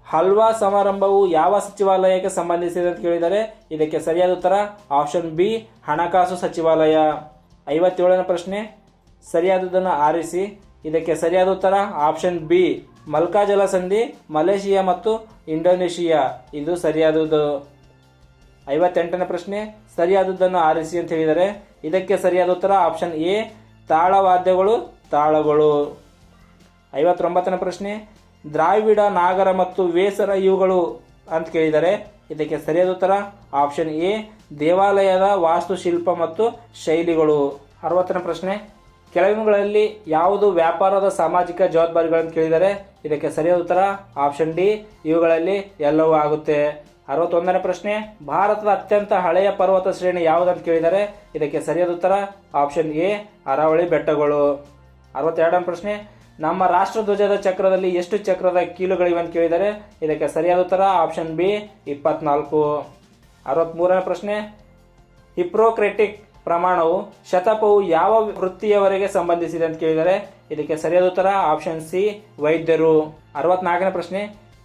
ಹಲ್ವಾ ಸಮಾರಂಭವು ಯಾವ ಸಚಿವಾಲಯಕ್ಕೆ ಸಂಬಂಧಿಸಿದೆ ಅಂತ ಕೇಳಿದರೆ ಇದಕ್ಕೆ ಸರಿಯಾದ ಉತ್ತರ ಆಪ್ಷನ್ ಬಿ ಹಣಕಾಸು ಸಚಿವಾಲಯ. 57ನೇ ಪ್ರಶ್ನೆ, ಸರಿಯಾದದನ್ನು ಆರಿಸಿ ಇದಕ್ಕೆ ಸರಿಯಾದ ಉತ್ತರ ಆಪ್ಷನ್ ಬಿ ಮಲ್ಕಾ ಜಲಸಂಧಿ ಮಲೇಷಿಯಾ ಮತ್ತು ಇಂಡೋನೇಷಿಯಾ, ಇದು ಸರಿಯಾದುದು. 58ನೇ ಪ್ರಶ್ನೆ, ಸರಿಯಾದದ್ದನ್ನು ಆರಿಸಿ ಅಂತ ಹೇಳಿದರೆ ಇದಕ್ಕೆ ಸರಿಯಾದ ಉತ್ತರ ಆಪ್ಷನ್ ಎ ತಾಳವಾದ್ಯಗಳು ತಾಳಗಳು. 59ನೇ ಪ್ರಶ್ನೆ, ದ್ರಾವಿಡ ನಾಗರ ಮತ್ತು ವೇಸರ ಇವುಗಳು ಅಂತ ಕೇಳಿದರೆ ಇದಕ್ಕೆ ಸರಿಯಾದ ಉತ್ತರ ಆಪ್ಷನ್ ಎ ದೇವಾಲಯದ ವಾಸ್ತುಶಿಲ್ಪ ಮತ್ತು ಶೈಲಿಗಳು. 60ನೇ ಪ್ರಶ್ನೆ, ಕೆಳಗಿನಗಳಲ್ಲಿ ಯಾವುದು ವ್ಯಾಪಾರದ ಸಾಮಾಜಿಕ ಜವಾಬ್ದಾರಿಗಳನ್ನು ಕೇಳಿದರೆ ಇದಕ್ಕೆ ಸರಿಯಾದ ಉತ್ತರ ಆಪ್ಷನ್ ಡಿ ಇವುಗಳಲ್ಲಿ ಎಲ್ಲವೂ ಆಗುತ್ತೆ. 61ನೇ ಪ್ರಶ್ನೆ, ಭಾರತದ ಅತ್ಯಂತ ಹಳೆಯ ಪರ್ವತ ಶ್ರೇಣಿ ಯಾವುದಂತ ಕೇಳಿದರೆ ಇದಕ್ಕೆ ಸರಿಯಾದ ಉತ್ತರ ಆಪ್ಷನ್ ಎ ಅರಾವಳಿ ಬೆಟ್ಟಗಳು. 62ನೇ ಪ್ರಶ್ನೆ, ನಮ್ಮ ರಾಷ್ಟ್ರಧ್ವಜದ ಚಕ್ರದಲ್ಲಿ ಎಷ್ಟು ಚಕ್ರದ ಕೀಲುಗಳಿವೆ ಅಂತ ಕೇಳಿದರೆ ಇದಕ್ಕೆ ಸರಿಯಾದ ಉತ್ತರ ಆಪ್ಷನ್ ಬಿ 24. 63ನೇ ಪ್ರಶ್ನೆ, ಹಿಪ್ರೋಕ್ರೆಟಿಕ್ ಪ್ರಮಾಣವು ಶತಪವು ಯಾವ ವೃತ್ತಿಯವರೆಗೆ ಸಂಬಂಧಿಸಿದೆ ಅಂತ ಕೇಳಿದರೆ ಇದಕ್ಕೆ ಸರಿಯಾದ ಉತ್ತರ ಆಪ್ಷನ್ ಸಿ ವೈದ್ಯರು. 64ನೇ ಪ್ರಶ್ನೆ,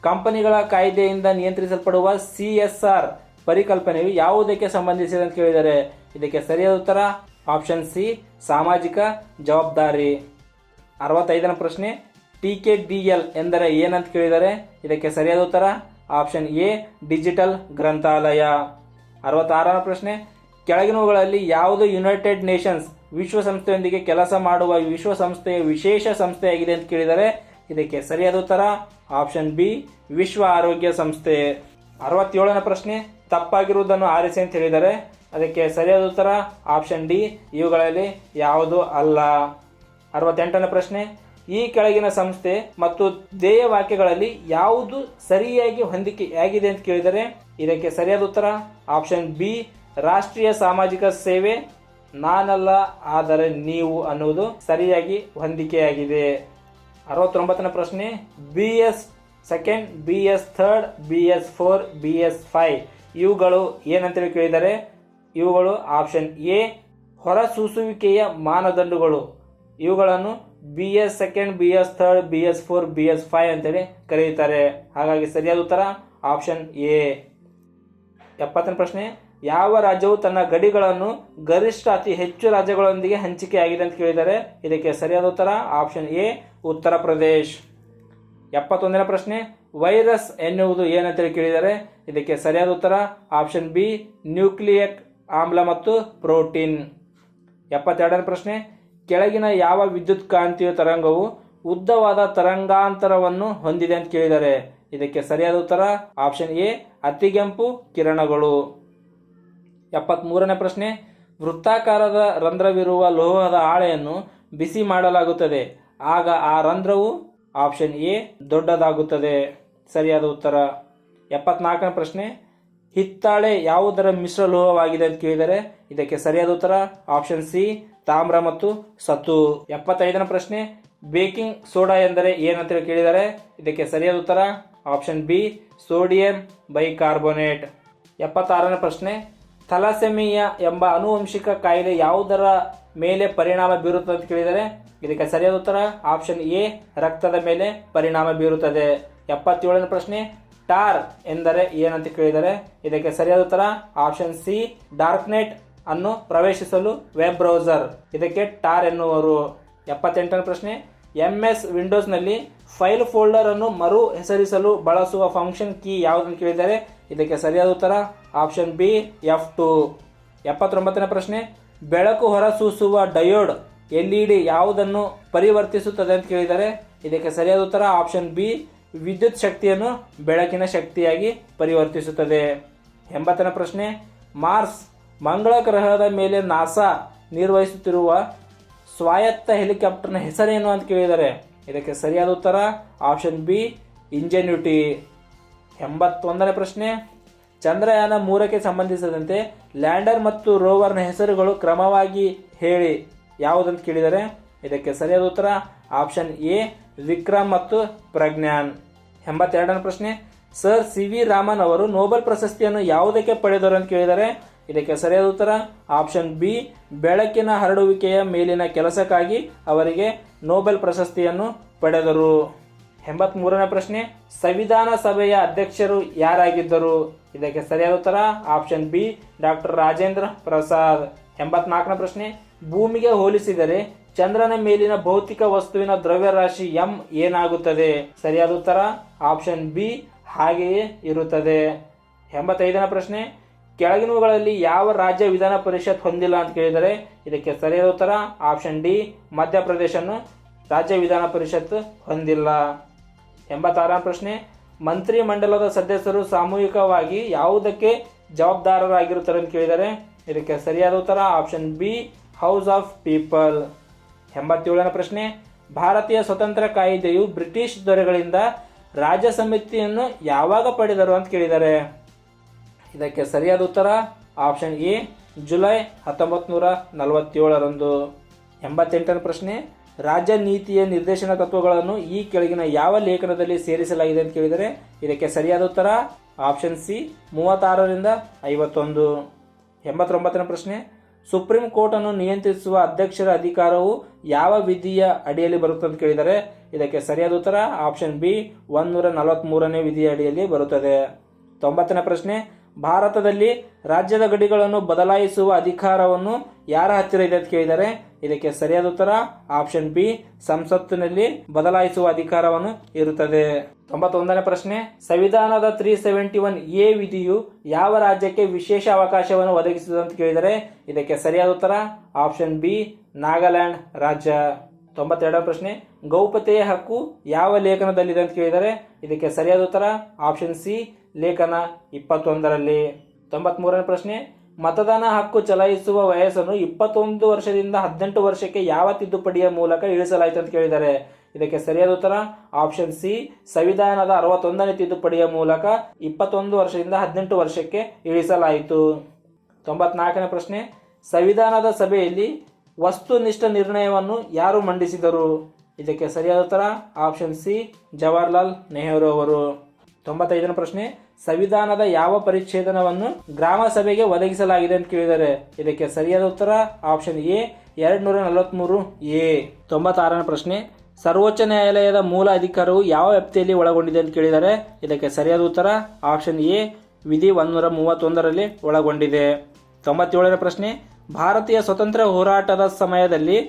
ಕಂಪನಿಗಳ ಕಾಯ್ದೆಯಿಂದ ನಿಯಂತ್ರಿಸಲ್ಪಡುವ CSR ಪರಿಕಲ್ಪನೆಯು ಯಾವುದಕ್ಕೆ ಸಂಬಂಧಿಸಿದೆ ಅಂತ ಕೇಳಿದರೆ ಇದಕ್ಕೆ ಸರಿಯಾದ ಉತ್ತರ ಆಪ್ಷನ್ ಸಿ ಸಾಮಾಜಿಕ ಜವಾಬ್ದಾರಿ. 65ನೇ ಪ್ರಶ್ನೆ, TKDL ಎಂದರೆ ಏನಂತ ಕೇಳಿದರೆ ಇದಕ್ಕೆ ಸರಿಯಾದ ಉತ್ತರ ಆಪ್ಷನ್ ಎ ಡಿಜಿಟಲ್ ಗ್ರಂಥಾಲಯ. 66ನೇ ಪ್ರಶ್ನೆ, ಕೆಳಗಿನವುಗಳಲ್ಲಿ ಯಾವುದು ಯುನೈಟೆಡ್ ನೇಷನ್ಸ್ ವಿಶ್ವಸಂಸ್ಥೆಯೊಂದಿಗೆ ಕೆಲಸ ಮಾಡುವ ವಿಶ್ವಸಂಸ್ಥೆಯ ವಿಶೇಷ ಸಂಸ್ಥೆಯಾಗಿದೆ ಅಂತ ಕೇಳಿದರೆ ಇದಕ್ಕೆ ಸರಿಯಾದ ಉತ್ತರ ಆಪ್ಷನ್ ಬಿ ವಿಶ್ವ ಆರೋಗ್ಯ ಸಂಸ್ಥೆ. 67ನೇ ಪ್ರಶ್ನೆ, ತಪ್ಪಾಗಿರುವುದನ್ನು ಆರಿಸಿ ಅಂತ ಹೇಳಿದರೆ ಅದಕ್ಕೆ ಸರಿಯಾದ ಉತ್ತರ ಆಪ್ಷನ್ ಡಿ ಇವುಗಳಲ್ಲಿ ಯಾವುದು ಅಲ್ಲ. 68ನೇ ಪ್ರಶ್ನೆ, ಈ ಕೆಳಗಿನ ಸಂಸ್ಥೆ ಮತ್ತು ಧ್ಯೇಯ ವಾಕ್ಯಗಳಲ್ಲಿ ಯಾವುದು ಸರಿಯಾಗಿ ಹೊಂದಿಕೆಯಾಗಿದೆ ಅಂತ ಕೇಳಿದರೆ ಇದಕ್ಕೆ ಸರಿಯಾದ ಉತ್ತರ ಆಪ್ಷನ್ ಬಿ ರಾಷ್ಟ್ರೀಯ ಸಾಮಾಜಿಕ ಸೇವೆ, ನಾನಲ್ಲ ಆದರೆ ನೀವು ಅನ್ನುವುದು ಸರಿಯಾಗಿ ಹೊಂದಿಕೆಯಾಗಿದೆ. 69ನೇ ಪ್ರಶ್ನೆ, BS 2, BS 3, BS 4, BS 5 ಇವುಗಳು ಏನಂತೇಳಿ ಕೇಳಿದರೆ ಇವುಗಳು ಆಪ್ಷನ್ ಎ ಹೊರಸೂಸುವಿಕೆಯ ಮಾನದಂಡಗಳು. ಇವುಗಳನ್ನು BS 2, BS 3, BS 4, BS 5 ಅಂತೇಳಿ ಕರೆಯುತ್ತಾರೆ. ಹಾಗಾಗಿ ಸರಿಯಾದ ಉತ್ತರ ಆಪ್ಷನ್ ಎ. 70ನೇ ಪ್ರಶ್ನೆ, ಯಾವ ರಾಜ್ಯವು ತನ್ನ ಗಡಿಗಳನ್ನು ಗರಿಷ್ಠ ಅತಿ ಹೆಚ್ಚು ರಾಜ್ಯಗಳೊಂದಿಗೆ ಹಂಚಿಕೆಯಾಗಿದೆ ಅಂತ ಕೇಳಿದರೆ ಇದಕ್ಕೆ ಸರಿಯಾದ ಉತ್ತರ ಆಪ್ಷನ್ ಎ ಉತ್ತರ ಪ್ರದೇಶ್. 71ನೇ ಪ್ರಶ್ನೆ, ವೈರಸ್ ಎನ್ನುವುದು ಏನಂತೇಳಿ ಕೇಳಿದರೆ ಇದಕ್ಕೆ ಸರಿಯಾದ ಉತ್ತರ ಆಪ್ಷನ್ ಬಿ ನ್ಯೂಕ್ಲಿಯಿಕ್ ಆಮ್ಲ ಮತ್ತು ಪ್ರೋಟೀನ್. 72ನೇ ಪ್ರಶ್ನೆ, ಕೆಳಗಿನ ಯಾವ ವಿದ್ಯುತ್ ಕಾಂತೀಯ ತರಂಗವು ಉದ್ದವಾದ ತರಂಗಾಂತರವನ್ನು ಹೊಂದಿದೆ ಅಂತ ಕೇಳಿದರೆ ಇದಕ್ಕೆ ಸರಿಯಾದ ಉತ್ತರ ಆಪ್ಷನ್ ಎ ಅತಿಗೆಂಪು ಕಿರಣಗಳು. 73ನೇ ಪ್ರಶ್ನೆ, ವೃತ್ತಾಕಾರದ ರಂಧ್ರವಿರುವ ಲೋಹದ ಹಾಳೆಯನ್ನು ಬಿಸಿ ಮಾಡಲಾಗುತ್ತದೆ, ಆಗ ಆ ರಂಧ್ರವು ಆಪ್ಷನ್ ಎ ದೊಡ್ಡದಾಗುತ್ತದೆ. ಸರಿಯಾದ ಉತ್ತರ. 74ನೇ ಪ್ರಶ್ನೆ, ಹಿತ್ತಾಳೆ ಯಾವುದರ ಮಿಶ್ರಲೋಹವಾಗಿದೆ ಅಂತ ಕೇಳಿದರೆ ಇದಕ್ಕೆ ಸರಿಯಾದ ಉತ್ತರ ಆಪ್ಷನ್ ಸಿ ತಾಮ್ರ ಮತ್ತು ಸತು. 75ನೇ ಪ್ರಶ್ನೆ, ಬೇಕಿಂಗ್ ಸೋಡಾ ಎಂದರೆ ಏನಂತ ಕೇಳಿದರೆ ಇದಕ್ಕೆ ಸರಿಯಾದ ಉತ್ತರ ಆಪ್ಷನ್ ಬಿ ಸೋಡಿಯಂ ಬೈಕಾರ್ಬೋನೇಟ್. 76ನೇ ಪ್ರಶ್ನೆ, ಥಲಸೆಮಿಯಾ ಎಂಬ ಆನುವಂಶಿಕ ಕಾಯಿಲೆ ಯಾವುದರ ಮೇಲೆ ಪರಿಣಾಮ ಬೀರುತ್ತದೆ ಅಂತ ಕೇಳಿದರೆ ಇದಕ್ಕೆ ಸರಿಯಾದ ಉತ್ತರ ಆಪ್ಷನ್ ಎ ರಕ್ತದ ಮೇಲೆ ಪರಿಣಾಮ ಬೀರುತ್ತದೆ. 77ನೇ ಪ್ರಶ್ನೆ, ಟಾರ್ ಎಂದರೆ ಏನಂತ ಕೇಳಿದರೆ ಇದಕ್ಕೆ ಸರಿಯಾದ ಉತ್ತರ ಆಪ್ಷನ್ ಸಿ ಡಾರ್ಕ್ನೆಟ್ ಅನ್ನು ಪ್ರವೇಶಿಸಲು ವೆಬ್ ಬ್ರೌಸರ್, ಇದಕ್ಕೆ ಟಾರ್ ಎನ್ನುವರು. 78ನೇ ಪ್ರಶ್ನೆ, MS ವಿಂಡೋಸ್ನಲ್ಲಿ ಫೈಲ್ ಫೋಲ್ಡರ್ ಅನ್ನು ಮರು ಹೆಸರಿಸಲು ಬಳಸುವ ಫಂಕ್ಷನ್ ಕೀ ಯಾವುದಂತ ಕೇಳಿದರೆ ಇದಕ್ಕೆ ಸರಿಯಾದ ಉತ್ತರ ಆಪ್ಷನ್ ಬಿ F2. 79ನೇ ಪ್ರಶ್ನೆ, ಬೆಳಕು ಹೊರಸೂಸುವ ಡಯೋಡ್ LED ಯಾವುದನ್ನು ಪರಿವರ್ತಿಸುತ್ತದೆ ಅಂತ ಕೇಳಿದರೆ ಇದಕ್ಕೆ ಸರಿಯಾದ ಉತ್ತರ ಆಪ್ಷನ್ ಬಿ ವಿದ್ಯುತ್ ಶಕ್ತಿಯನ್ನು ಬೆಳಕಿನ ಶಕ್ತಿಯಾಗಿ ಪರಿವರ್ತಿಸುತ್ತದೆ. 80ನೇ ಪ್ರಶ್ನೆ, ಮಾರ್ಸ್ ಮಂಗಳ ಗ್ರಹದ ಮೇಲೆ ನಾಸಾ ನಿರ್ವಹಿಸುತ್ತಿರುವ ಸ್ವಾಯತ್ತ ಹೆಲಿಕಾಪ್ಟರ್ನ ಹೆಸರೇನು ಅಂತ ಕೇಳಿದರೆ ಇದಕ್ಕೆ ಸರಿಯಾದ ಉತ್ತರ ಆಪ್ಷನ್ ಬಿ ಇಂಜೆನ್ಯೂಟಿ. 81ನೇ ಪ್ರಶ್ನೆ, ಚಂದ್ರಯಾನ 3ಕ್ಕೆ ಸಂಬಂಧಿಸಿದಂತೆ ಲ್ಯಾಂಡರ್ ಮತ್ತು ರೋವರ್ನ ಹೆಸರುಗಳು ಕ್ರಮವಾಗಿ ಹೇಳಿ ಯಾವುದಂತ ಕೇಳಿದರೆ ಇದಕ್ಕೆ ಸರಿಯಾದ ಉತ್ತರ ಆಪ್ಷನ್ ಎ ವಿಕ್ರಮ್ ಮತ್ತು ಪ್ರಜ್ಞಾನ್. 82ನೇ ಪ್ರಶ್ನೆ, ಸರ್ CV ರಾಮನ್ ಅವರು ನೊಬೆಲ್ ಪ್ರಶಸ್ತಿಯನ್ನು ಯಾವುದಕ್ಕೆ ಪಡೆದರು ಅಂತ ಕೇಳಿದರೆ ಇದಕ್ಕೆ ಸರಿಯಾದ ಉತ್ತರ ಆಪ್ಷನ್ ಬಿ ಬೆಳಕಿನ ಹರಡುವಿಕೆಯ ಮೇಲಿನ ಕೆಲಸಕ್ಕಾಗಿ ಅವರಿಗೆ ನೊಬೆಲ್ ಪ್ರಶಸ್ತಿಯನ್ನು ಪಡೆದರು. 83ನೇ ಪ್ರಶ್ನೆ, ಸಂವಿಧಾನ ಸಭೆಯ ಅಧ್ಯಕ್ಷರು ಯಾರಾಗಿದ್ದರು? ಇದಕ್ಕೆ ಸರಿಯಾದ ಉತ್ತರ option B doctor Rajendra Prasad. 84ನೇ ಪ್ರಶ್ನೆ, ಭೂಮಿಗೆ ಹೋಲಿಸಿದರೆ ಚಂದ್ರನ ಮೇಲಿನ ಭೌತಿಕ ವಸ್ತುವಿನ ದ್ರವ್ಯರಾಶಿ m ಏನಾಗುತ್ತದೆ? ಸರಿಯಾದ ಉತ್ತರ ಆಪ್ಷನ್ ಬಿ ಹಾಗೆಯೇ ಇರುತ್ತದೆ. 85ನೇ ಪ್ರಶ್ನೆ, ಕೆಳಗಿನವುಗಳಲ್ಲಿ ಯಾವ ರಾಜ್ಯ ವಿಧಾನ ಪರಿಷತ್ ಹೊಂದಿಲ್ಲ ಅಂತ ಕೇಳಿದರೆ ಇದಕ್ಕೆ ಸರಿಯಾದ ಉತ್ತರ ಆಪ್ಷನ್ ಡಿ ಮಧ್ಯಪ್ರದೇಶನ್ನು ರಾಜ್ಯ ವಿಧಾನ ಪರಿಷತ್ ಹೊಂದಿಲ್ಲ. 86ನೇ ಪ್ರಶ್ನೆ, ಮಂತ್ರಿ ಮಂಡಲದ ಸದಸ್ಯರು ಸಾಮೂಹಿಕವಾಗಿ ಯಾವುದಕ್ಕೆ ಜವಾಬ್ದಾರರಾಗಿರುತ್ತಾರೆ ಅಂತ ಕೇಳಿದರೆ ಇದಕ್ಕೆ ಸರಿಯಾದ ಉತ್ತರ option B house of people. 87ನೇ ಪ್ರಶ್ನೆ, ಭಾರತೀಯ ಸ್ವತಂತ್ರ ಕಾಯ್ದೆಯು ಬ್ರಿಟಿಷ್ ದೊರೆಗಳಿಂದ ರಾಜ್ಯ ಸಮಿತಿಯನ್ನು ಯಾವಾಗ ಪಡೆದರು ಅಂತ ಕೇಳಿದ್ದಾರೆ ಇದಕ್ಕೆ ಸರಿಯಾದ ಉತ್ತರ ಆಪ್ಷನ್ ಎ ಜುಲೈ 1947ರಂದು. 88ನೇ ಪ್ರಶ್ನೆ, ರಾಜ್ಯ ನೀತಿಯ ನಿರ್ದೇಶನ ತತ್ವಗಳನ್ನು ಈ ಕೆಳಗಿನ ಯಾವ ಲೇಖನದಲ್ಲಿ ಸೇರಿಸಲಾಗಿದೆ ಅಂತ ಕೇಳಿದರೆ ಇದಕ್ಕೆ ಸರಿಯಾದ ಉತ್ತರ ಆಪ್ಷನ್ ಸಿ 36ರಿಂದ 51. 89ನೇ ಪ್ರಶ್ನೆ, ಸುಪ್ರೀಂ ಕೋರ್ಟ್ ಅನ್ನು ನಿಯಂತ್ರಿಸುವ ಅಧ್ಯಕ್ಷರ ಅಧಿಕಾರವು ಯಾವ ವಿಧಿಯ ಅಡಿಯಲ್ಲಿ ಬರುತ್ತದೆ ಅಂತ ಕೇಳಿದರೆ ಇದಕ್ಕೆ ಸರಿಯಾದ ಉತ್ತರ ಆಪ್ಷನ್ ಬಿ 143ನೇ ವಿಧಿಯ ಅಡಿಯಲ್ಲಿ ಬರುತ್ತದೆ. 90ನೇ ಪ್ರಶ್ನೆ, ಭಾರತದಲ್ಲಿ ರಾಜ್ಯದ ಗಡಿಗಳನ್ನು ಬದಲಾಯಿಸುವ ಅಧಿಕಾರವನ್ನು ಯಾರ ಹತ್ತಿರ ಇದೆ ಅಂತ ಕೇಳಿದರೆ ಇದಕ್ಕೆ ಸರಿಯಾದ ಉತ್ತರ ಆಪ್ಷನ್ ಬಿ ಸಂಸತ್ತಿನಲ್ಲಿ ಬದಲಾಯಿಸುವ ಅಧಿಕಾರವನ್ನು ಇರುತ್ತದೆ. 91ನೇ ಪ್ರಶ್ನೆ, ಸಂವಿಧಾನದ 371A ವಿಧಿಯು ಯಾವ ರಾಜ್ಯಕ್ಕೆ ವಿಶೇಷ ಅವಕಾಶವನ್ನು ಒದಗಿಸಿದೆ ಅಂತ ಕೇಳಿದರೆ ಇದಕ್ಕೆ ಸರಿಯಾದ ಉತ್ತರ ಆಪ್ಷನ್ ಬಿ ನಾಗಾಲ್ಯಾಂಡ್ ರಾಜ್ಯ. 92ನೇ ಪ್ರಶ್ನೆ, ಗೌಪ್ಯತೆಯ ಹಕ್ಕು ಯಾವ ಲೇಖನದಲ್ಲಿದೆ ಅಂತ ಕೇಳಿದರೆ ಇದಕ್ಕೆ ಸರಿಯಾದ ಉತ್ತರ ಆಪ್ಷನ್ ಸಿ ಲೇಖನ 21ರಲ್ಲಿ. 93ನೇ ಪ್ರಶ್ನೆ, ಮತದಾನ ಹಕ್ಕು ಚಲಾಯಿಸುವ ವಯಸ್ಸನ್ನು 21 ವರ್ಷದಿಂದ 18 ವರ್ಷಕ್ಕೆ ಯಾವ ತಿದ್ದುಪಡಿಯ ಮೂಲಕ ಇಳಿಸಲಾಯಿತು ಅಂತ ಕೇಳಿದ್ದಾರೆ ಇದಕ್ಕೆ ಸರಿಯಾದ ಉತ್ತರ ಆಪ್ಷನ್ ಸಿ ಸಂವಿಧಾನದ 61ನೇ ತಿದ್ದುಪಡಿಯ ಮೂಲಕ 21 ವರ್ಷದಿಂದ 18 ವರ್ಷಕ್ಕೆ ಇಳಿಸಲಾಯಿತು. 94ನೇ ಪ್ರಶ್ನೆ, ಸಂವಿಧಾನದ ಸಭೆಯಲ್ಲಿ ವಸ್ತುನಿಷ್ಠ ನಿರ್ಣಯವನ್ನು ಯಾರು ಮಂಡಿಸಿದರು? ಇದಕ್ಕೆ ಸರಿಯಾದ ಉತ್ತರ ಆಪ್ಷನ್ ಸಿ ಜವಾಹರ್ಲಾಲ್ ನೆಹರು ಅವರು. 95ನೇ ಪ್ರಶ್ನೆ, ಸಂವಿಧಾನದ ಯಾವ ಪರಿಚ್ಛೇದನವನ್ನು ಗ್ರಾಮ ಸಭೆಗೆ ಒದಗಿಸಲಾಗಿದೆ ಅಂತ ಕೇಳಿದರೆ ಇದಕ್ಕೆ ಸರಿಯಾದ ಉತ್ತರ ಆಪ್ಷನ್ ಎ 243A. 96ನೇ ಪ್ರಶ್ನೆ, ಸರ್ವೋಚ್ಚ ನ್ಯಾಯಾಲಯದ ಮೂಲ ಅಧಿಕಾರವು ಯಾವ ವ್ಯಾಪ್ತಿಯಲ್ಲಿ ಒಳಗೊಂಡಿದೆ ಅಂತ ಕೇಳಿದರೆ ಇದಕ್ಕೆ ಸರಿಯಾದ ಉತ್ತರ ಆಪ್ಷನ್ ಎ ವಿಧಿ 131ರಲ್ಲಿ ಒಳಗೊಂಡಿದೆ. 97ನೇ ಪ್ರಶ್ನೆ, ಭಾರತೀಯ ಸ್ವತಂತ್ರ ಹೋರಾಟದ ಸಮಯದಲ್ಲಿ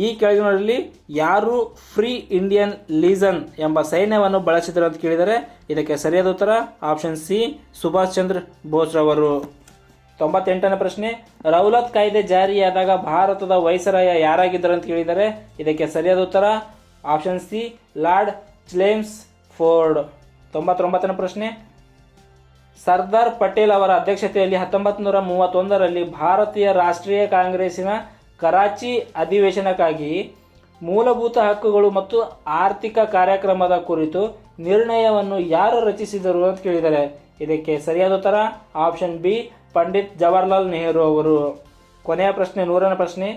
ಈ ಕೆಳಗಿನಲ್ಲಿ ಯಾರು ಫ್ರೀ ಇಂಡಿಯನ್ ಲೀಜನ್ ಎಂಬ ಸೈನ್ಯವನ್ನು ಬಳಸಿದರು ಅಂತ ಕೇಳಿದರೆ ಇದಕ್ಕೆ ಸರಿಯಾದ ಉತ್ತರ ಆಪ್ಷನ್ ಸಿ ಸುಭಾಷ್ ಚಂದ್ರ ಬೋಸ್ ರವರು. 98ನೇ ಪ್ರಶ್ನೆ, ರೌಲತ್ ಕಾಯ್ದೆ ಜಾರಿಯಾದಾಗ ಭಾರತದ ವೈಸರಾಯ ಯಾರಾಗಿದ್ದರು ಅಂತ ಕೇಳಿದರೆ ಇದಕ್ಕೆ ಸರಿಯಾದ ಉತ್ತರ ಆಪ್ಷನ್ ಸಿ ಲಾರ್ಡ್ ಚೇಮ್ಸ್ ಫೋರ್ಡ್. 99ನೇ ಪ್ರಶ್ನೆ, ಸರ್ದಾರ್ ಪಟೇಲ್ ಅವರ ಅಧ್ಯಕ್ಷತೆಯಲ್ಲಿ 1931ರಲ್ಲಿ ಭಾರತೀಯ ರಾಷ್ಟ್ರೀಯ ಕಾಂಗ್ರೆಸ್ಸಿನ ಕರಾಚಿ ಅಧಿವೇಶನಕ್ಕಾಗಿ ಮೂಲಭೂತ ಹಕ್ಕುಗಳು ಮತ್ತು ಆರ್ಥಿಕ ಕಾರ್ಯಕ್ರಮದ ಕುರಿತು ನಿರ್ಣಯವನ್ನು ಯಾರು ರಚಿಸಿದರು ಅಂತ ಕೇಳಿದ್ದಾರೆ ಇದಕ್ಕೆ ಸರಿಯಾದ ಉತ್ತರ ಆಪ್ಷನ್ ಬಿ ಪಂಡಿತ್ ಜವಾಹರ್ಲಾಲ್ ನೆಹರು ಅವರು. ಕೊನೆಯ ಪ್ರಶ್ನೆ, 100ನೇ ಪ್ರಶ್ನೆ.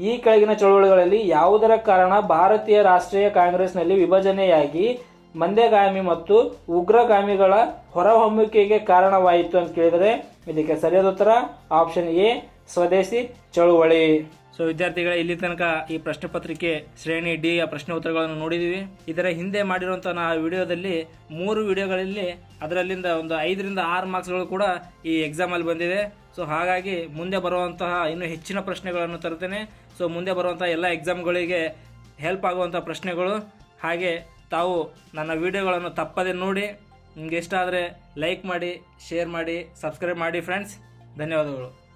ಈ ಕೆಳಗಿನ ಚಳುವಳಿಗಳಲ್ಲಿ ಯಾವುದರ ಕಾರಣ ಭಾರತೀಯ ರಾಷ್ಟ್ರೀಯ ಕಾಂಗ್ರೆಸ್ನಲ್ಲಿ ವಿಭಜನೆಯಾಗಿ ಮಂದಗಾಮಿ ಮತ್ತು ಉಗ್ರಗಾಮಿಗಳ ಹೊರಹೊಮ್ಮುವಿಕೆಗೆ ಕಾರಣವಾಯಿತು ಅಂತ ಕೇಳಿದರೆ ಇದಕ್ಕೆ ಸರಿಯಾದ ಉತ್ತರ ಆಪ್ಷನ್ ಎ ಸ್ವದೇಶಿ ಚಳುವಳಿ. ಸೊ ವಿದ್ಯಾರ್ಥಿಗಳೇ, ಇಲ್ಲಿ ತನಕ ಈ ಪ್ರಶ್ನೆ ಪತ್ರಿಕೆ ಶ್ರೇಣಿ ಡಿ ಯ ಪ್ರಶ್ನೆ ಉತ್ತರಗಳನ್ನು ನೋಡಿದೀವಿ. ಇದರ ಹಿಂದೆ ಮಾಡಿರುವಂತಹ ವಿಡಿಯೋದಲ್ಲಿ 3 ವಿಡಿಯೋಗಳಲ್ಲಿ ಅದರಲ್ಲಿಂದ ಒಂದು 5ರಿಂದ 6 ಮಾರ್ಕ್ಸ್ಗಳು ಕೂಡ ಈ ಎಕ್ಸಾಮಲ್ಲಿ ಬಂದಿದೆ. ಸೊ ಹಾಗಾಗಿ ಮುಂದೆ ಬರುವಂತಹ ಇನ್ನೂ ಹೆಚ್ಚಿನ ಪ್ರಶ್ನೆಗಳನ್ನು ತರುತ್ತೇನೆ. ಸೊ ಮುಂದೆ ಬರುವಂತಹ ಎಲ್ಲ ಎಕ್ಸಾಮ್ಗಳಿಗೆ ಹೆಲ್ಪ್ ಆಗುವಂಥ ಪ್ರಶ್ನೆಗಳು. ಹಾಗೆ ತಾವು ನನ್ನ ವಿಡಿಯೋಗಳನ್ನು ತಪ್ಪದೆ ನೋಡಿ. ನಿಮಗೆ ಇಷ್ಟ ಆದರೆ ಲೈಕ್ ಮಾಡಿ, ಶೇರ್ ಮಾಡಿ, ಸಬ್ಸ್ಕ್ರೈಬ್ ಮಾಡಿ ಫ್ರೆಂಡ್ಸ್. ಧನ್ಯವಾದಗಳು.